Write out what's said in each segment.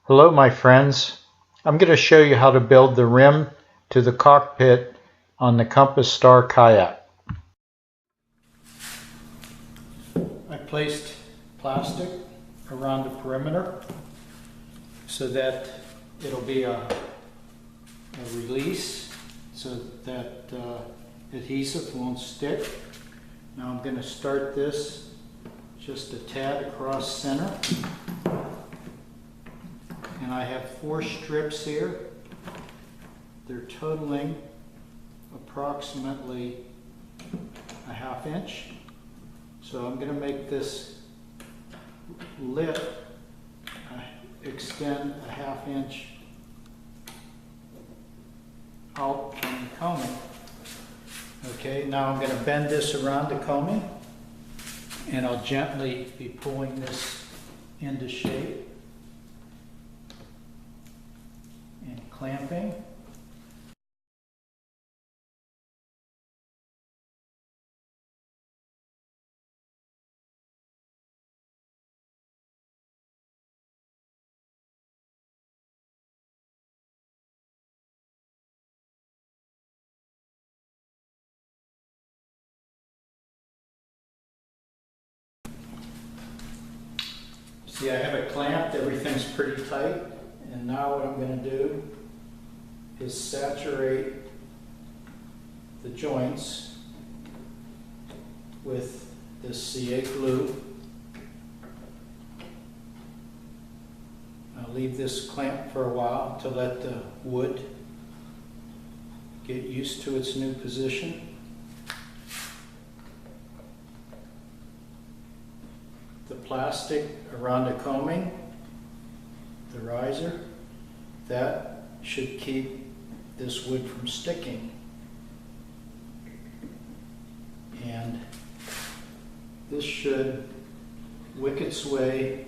Hello my friends, I'm going to show you how to build the rim to the cockpit on the Compass Star kayak. I placed plastic around the perimeter so that it'll be a release so that adhesive won't stick. Now I'm going to start this just a tad across center. And I have 4 strips here. They're totaling approximately a ½ inch. So I'm going to make this lip extend a ½ inch out from the coaming. Okay, now I'm going to bend this around the coaming and I'll gently be pulling this into shape. Clamping. See, I have it clamped, everything's pretty tight, and now what I'm going to do is saturate the joints with this CA glue. I'll leave this clamped for a while to let the wood get used to its new position. The plastic around the coaming, the riser, that should keep this wood from sticking. And this should wick its way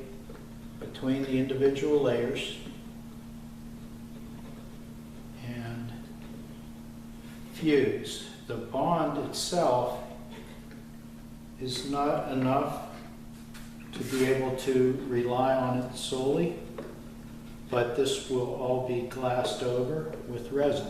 between the individual layers and fuse. The bond itself is not enough to be able to rely on it solely, but this will all be glassed over with resin.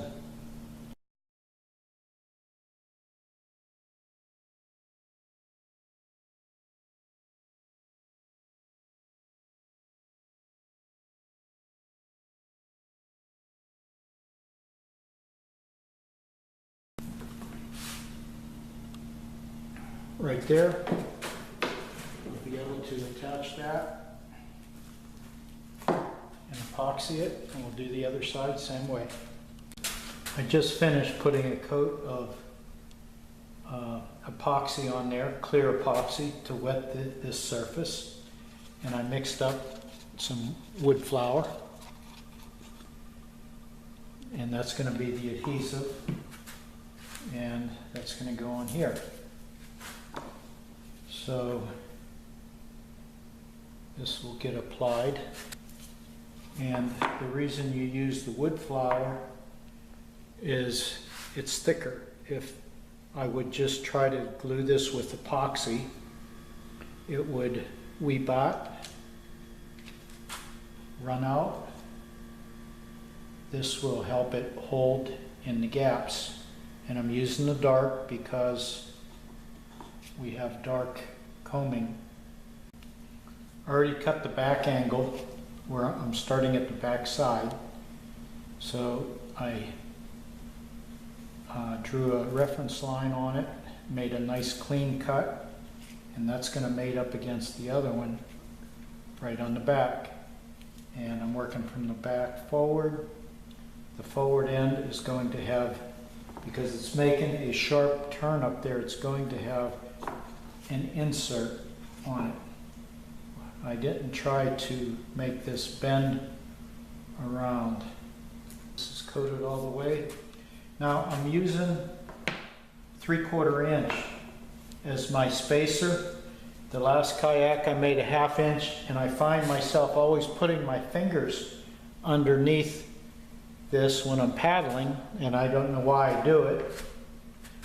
Right there, we'll be able to attach that and epoxy it, and we'll do the other side same way. I just finished putting a coat of epoxy on there, clear epoxy, to wet this surface, and I mixed up some wood flour, and that's going to be the adhesive, and that's going to go on here. So this will get applied. And the reason you use the wood flour is it's thicker. If I would just try to glue this with epoxy, it would weep out, run out. This will help it hold in the gaps. And I'm using the dark because we have dark coaming. I already cut the back angle where I'm starting at the back side. So I drew a reference line on it, made a nice clean cut, and that's going to mate up against the other one right on the back. And I'm working from the back forward. The forward end is going to have, because it's making a sharp turn up there, it's going to have an insert on it. I didn't try to make this bend around. This is coated all the way. Now I'm using 3/4 inch as my spacer. The last kayak I made a ½ inch, and I find myself always putting my fingers underneath this when I'm paddling, and I don't know why I do it,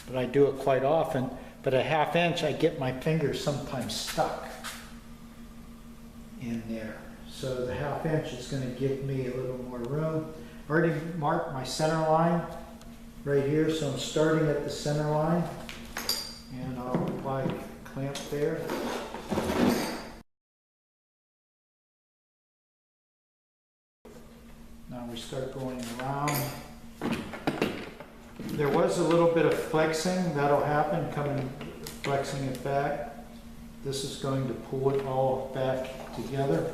but I do it quite often. But a ½ inch, I get my fingers sometimes stuck in there. So the 1/2 inch is going to give me a little more room. I already marked my center line right here, so I'm starting at the center line, and I'll apply a clamp there. Now we start going around. There was a little bit of flexing that'll happen, flexing it back. This is going to pull it all back together.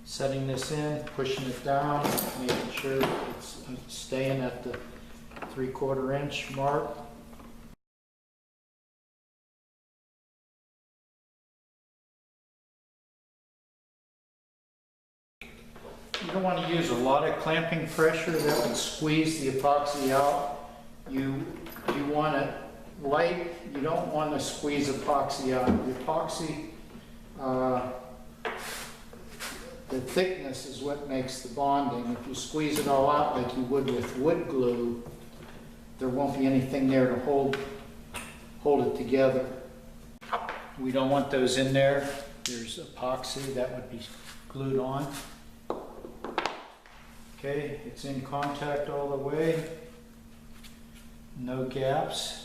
Setting this in, pushing it down, making sure it's staying at the 3/4 inch mark. You don't want to use a lot of clamping pressure, that would squeeze the epoxy out. You want it light, you don't want to squeeze epoxy out. The epoxy, the thickness is what makes the bonding. If you squeeze it all out like you would with wood glue, there won't be anything there to hold it together. We don't want those in there. There's epoxy that would be glued on. Okay, it's in contact all the way. No gaps.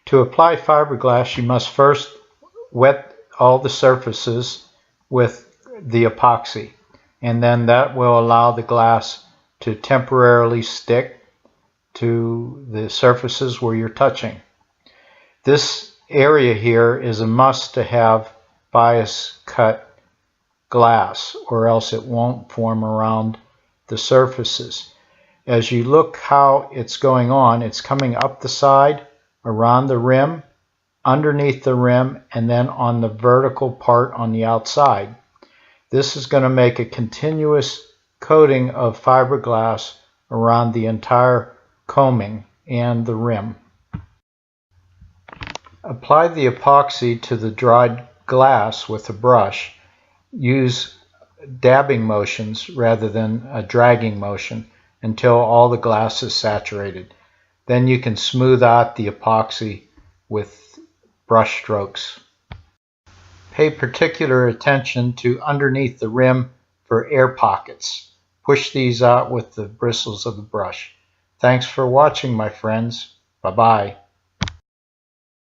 To apply fiberglass, you must first wet all the surfaces with the epoxy, and then that will allow the glass to temporarily stick to the surfaces where you're touching. This area here is a must to have bias cut glass, or else it won't form around the surfaces. As you look how it's going on, it's coming up the side, around the rim, underneath the rim, and then on the vertical part on the outside. This is going to make a continuous coating of fiberglass around the entire coaming and the rim. Apply the epoxy to the dried glass with a brush. Use dabbing motions rather than a dragging motion until all the glass is saturated. Then you can smooth out the epoxy with brush strokes. Pay particular attention to underneath the rim for air pockets. Push these out with the bristles of the brush. Thanks for watching, my friends. Bye-bye.